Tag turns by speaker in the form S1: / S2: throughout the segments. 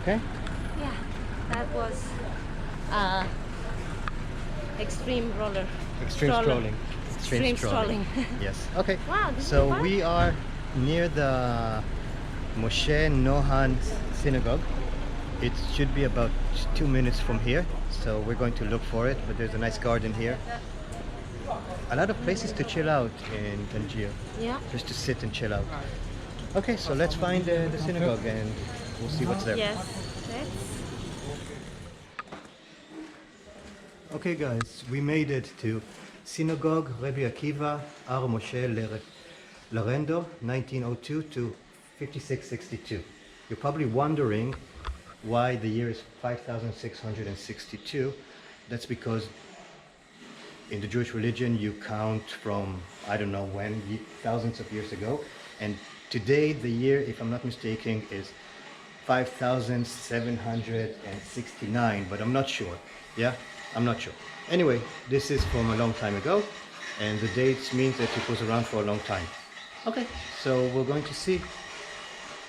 S1: Okay.
S2: Yeah, that was extreme roller.
S1: Extreme
S2: stroller.
S1: strolling.
S2: Extreme strolling.
S1: Yes. Okay.
S2: Wow, this is
S1: So
S2: fun.
S1: we are near the Moshe Nohan Synagogue. It should be about 2 minutes from here. So we're going to look for it. But there's a nice garden here. A lot of places to chill out in Tangier.
S2: Yeah.
S1: Just to sit and chill out. Okay, so let's find the synagogue and we'll see what's there.
S2: Yes. Let's.
S1: Okay guys, we made it to Synagogue Rabbi Akiva Ar Moshe Larendo, 1902 to 5662. You're probably wondering why the year is 5662. That's because in the Jewish religion you count from I don't know when, thousands of years ago, and today the year, if I'm not mistaken, is 5769, but I'm not sure. Yeah, I'm not sure. Anyway, this is from a long time ago, and the dates means that it was around for a long time. Okay, so we're going to see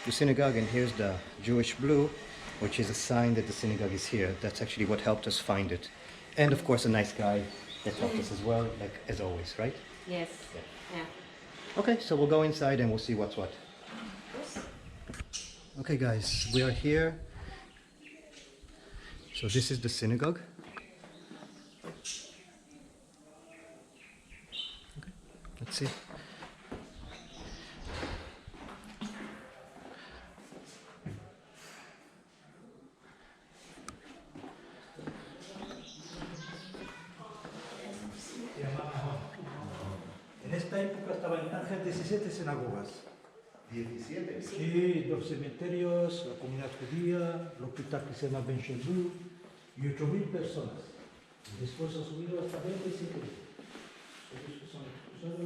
S1: the synagogue, and here's the Jewish blue, which is a sign that the synagogue is here. That's actually what helped us find it. And of course a nice guy that helped us as well, like as always, right?
S2: Yes. Yeah.
S1: Okay, so we'll go inside and we'll see what's what. Okay guys, we are here. So this is the synagogue. Okay, let's see.
S3: En esta época estaban en Tánger 17 sinagogas.
S1: 17.
S3: Sí, los cementerios, la comunidad judía, el hospital que se llama Ben Shelbu y 8.000 personas. Después ha subido hasta 25.000. Son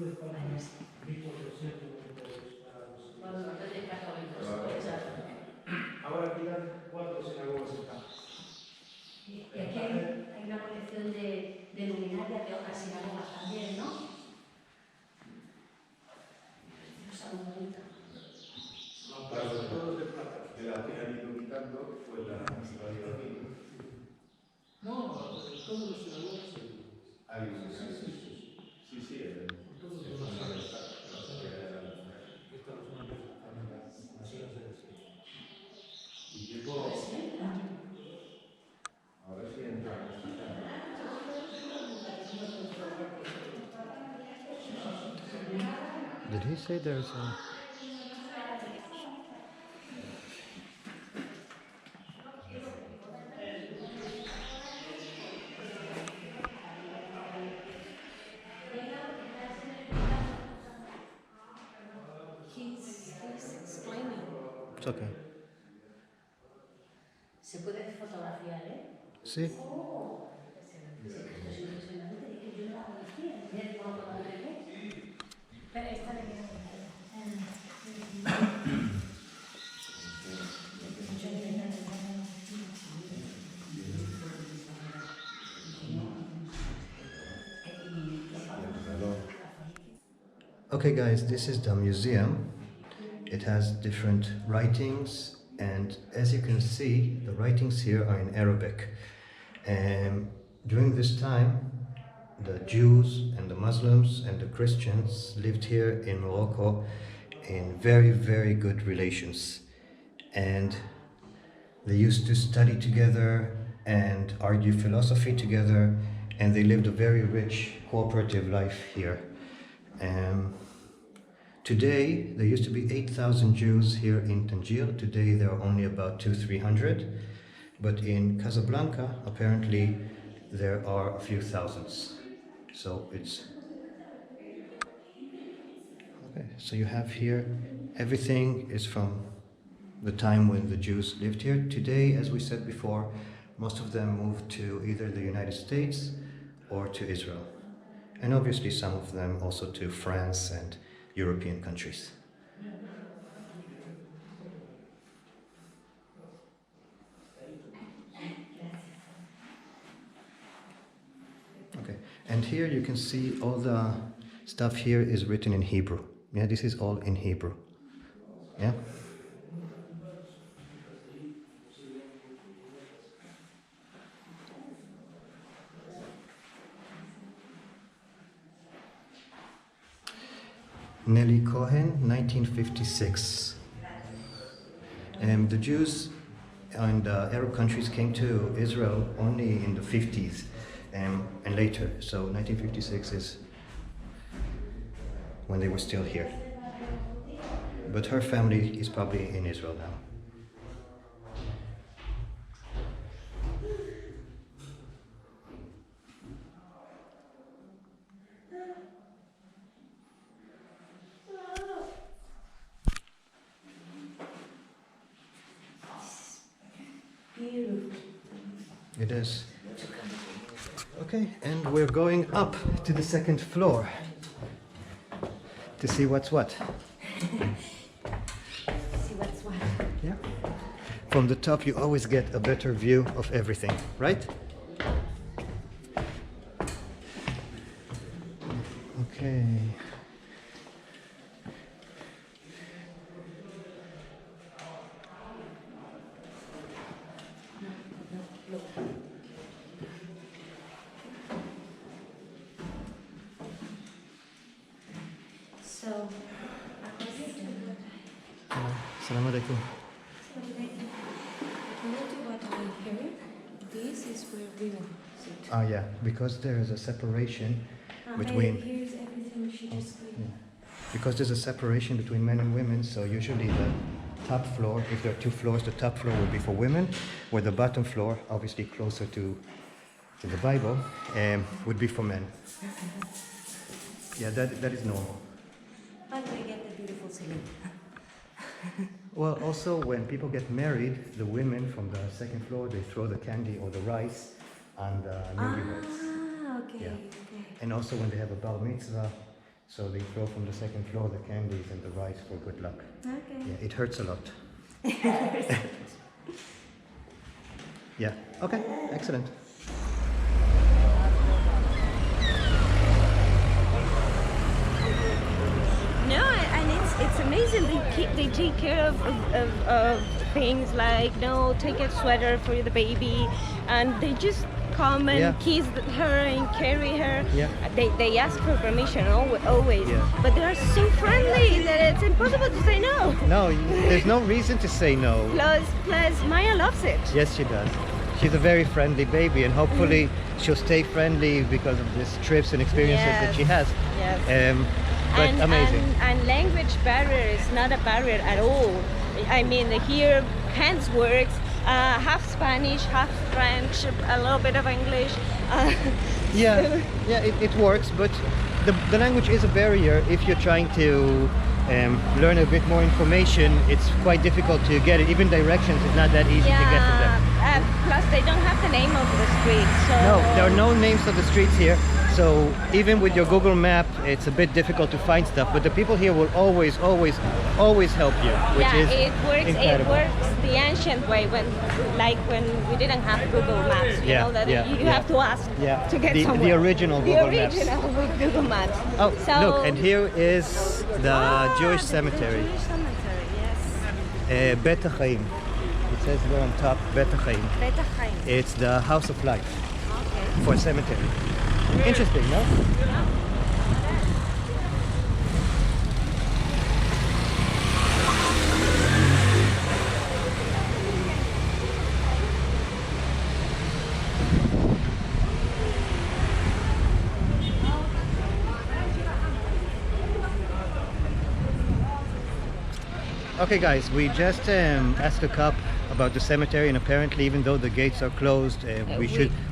S3: los para 1.492 para los. Ahora quedan 4 sinagogas en Tánger.
S4: Y aquí hay una colección de luminarias de otras sinagogas también, ¿no?
S3: Todos de plata.
S5: De la que han ido quitando fue la radio aquí.
S3: No, todos los sinagogas.
S5: Sí, sí.
S3: Todos los sinagogas. Estas son las
S5: Y llegó. A ver si entramos.
S1: Did he say there's a...
S2: He's explaining.
S1: It's okay.
S4: Se puede fotografiar, ¿eh?
S1: Sí.
S4: Es impresionante, es que yo no la conocía. Mira cómo lo conocía. Pero esta le queda
S1: Okay guys, this is the museum. It has different writings, and as you can see, the writings here are in Arabic. And during this time, the Jews and the Muslims and the Christians lived here in Morocco in very, very good relations. And they used to study together and argue philosophy together, and they lived a very rich cooperative life here. Today, there used to be 8,000 Jews here in Tangier. Today, there are only about 200-300. But in Casablanca, apparently, there are a few thousands. So it's... Okay, so you have here, everything is from the time when the Jews lived here. Today, as we said before, most of them moved to either the United States or to Israel. And obviously some of them also to France and European countries. Okay, and here you can see all the stuff here is written in Hebrew. Yeah, this is all in Hebrew. Yeah? Nelly Cohen, 1956. The Jews and Arab countries came to Israel only in the 50s and later. So 1956 is when they were still here. But her family is probably in Israel now. It is. Okay, and we're going up to the second floor to see what's what.
S2: See what's what.
S1: Yeah. From the top, you always get a better view of everything, right? Okay.
S2: So,
S1: Assalamu alaikum.
S2: according to what I heard, this is where women sit.
S1: Ah, yeah, because there is a separation between.
S2: Here's everything she just
S1: Yeah. Because there's a separation between men and women, so usually the top floor, if there are two floors, the top floor would be for women, where the bottom floor, obviously closer to the Bible, would be for men. Yeah, that is normal.
S2: But we get the beautiful ceiling.
S1: Well, also when people get married, the women from the second floor, they throw the candy or the rice on the newlyweds.
S2: Okay,
S1: Yeah.
S2: okay.
S1: And also when they have a bar mitzvah, so they throw from the second floor the candies and the rice for good luck.
S2: Okay.
S1: Yeah, it hurts a lot. Yeah, okay, excellent.
S2: No, and it's amazing. They take care of things like take a sweater for the baby, and they just come and
S1: Yeah.
S2: kiss her and carry her.
S1: Yeah.
S2: They ask for permission always,
S1: Yeah.
S2: but they are so friendly that it's impossible to say no.
S1: No, there's no reason to say no.
S2: Plus Maya loves it.
S1: Yes, she does. She's a very friendly baby, and hopefully she'll stay friendly because of these trips and experiences that she has.
S2: Yes.
S1: But amazing.
S2: And language barrier is not a barrier at all. I mean, here hands works, half Spanish, half French, a little bit of English.
S1: Yeah, it works, but the language is a barrier. If you're trying to learn a bit more information, it's quite difficult to get it. Even directions is not that easy to get to them.
S2: Plus they don't have the name of the street. So
S1: No, there are no names of the streets here. So even with your Google map, it's a bit difficult to find stuff. But the people here will always help you, which is
S2: it works.
S1: incredible.
S2: It works the ancient way when we didn't have Google Maps. You know that you have to ask to get
S1: the
S2: somewhere.
S1: original Google Maps.
S2: The original Google Maps.
S1: Oh,
S2: So,
S1: look, and here is the Jewish cemetery.
S2: The Jewish cemetery, yes.
S1: Beit Hahaim. It says there on top, Beit Hahaim.
S2: Beit Hahaim.
S1: It's the house of life
S2: Okay.
S1: for a cemetery. Interesting, no? Okay guys, we just asked a cop about the cemetery, and apparently even though the gates are closed,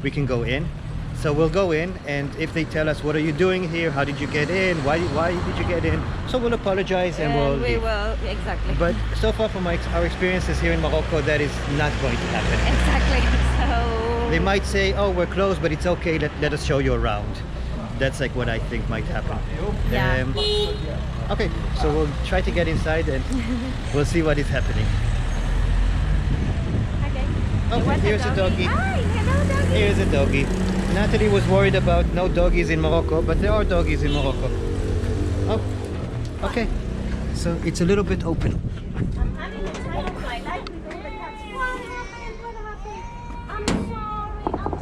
S1: we can go in. So we'll go in, and if they tell us what are you doing here, how did you get in, why did you get in, so we'll apologize and we'll
S2: we
S1: leave.
S2: will, exactly.
S1: But so far from our experiences here in Morocco, that is not going to happen.
S2: Exactly. So
S1: They might say, oh, we're closed, but it's okay, let us show you around. That's like what I think might happen.
S2: Yeah.
S1: Okay, so we'll try to get inside and we'll see what is happening.
S2: Okay.
S1: Oh,
S2: What's
S1: here's a doggy.
S2: Hi, hello doggy.
S1: Here's a doggy. Natalie was worried about no doggies in Morocco, but there are doggies in Morocco. Oh, okay. So it's a little bit open.
S2: I'm having the time of my life with all the cats. What happened? What happened? I'm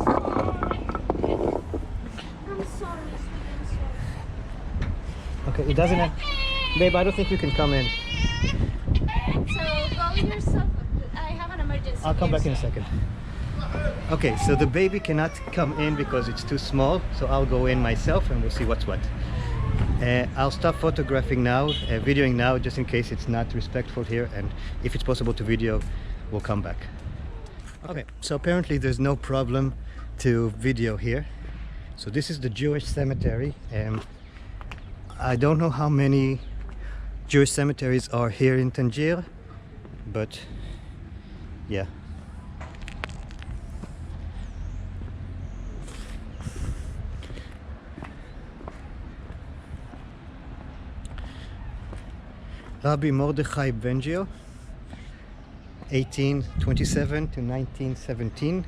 S2: sorry. I'm sorry, sweetie. I'm sorry.
S1: Okay, it doesn't have, Babe, I don't think you can come in.
S2: So go yourself. I have an emergency.
S1: I'll come
S2: here,
S1: back in a second. Okay, so the baby cannot come in because it's too small, so I'll go in myself and we'll see what's what. I'll stop photographing now, videoing now, just in case it's not respectful here, and if it's possible to video, we'll come back. Okay, so apparently there's no problem to video here. So this is the Jewish cemetery. I don't know how many Jewish cemeteries are here in Tangier, but yeah. Rabbi Mordechai Bengio, 1827 to 1917.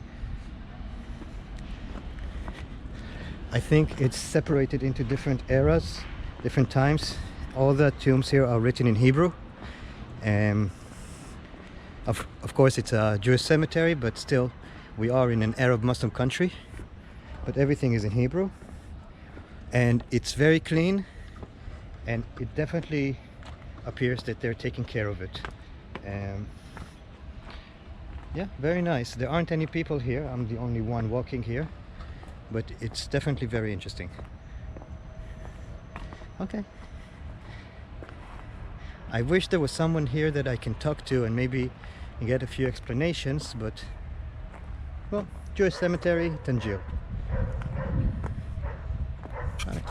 S1: I think it's separated into different eras, different times. All the tombs here are written in Hebrew. Of course it's a Jewish cemetery, but still we are in an Arab Muslim country. But everything is in Hebrew. And it's very clean, and it definitely appears that they're taking care of it. Yeah, very nice. There aren't any people here. I'm the only one walking here, but it's definitely very interesting. Okay. I wish there was someone here that I can talk to and maybe get a few explanations, but well, Jewish Cemetery, Tangier. All right.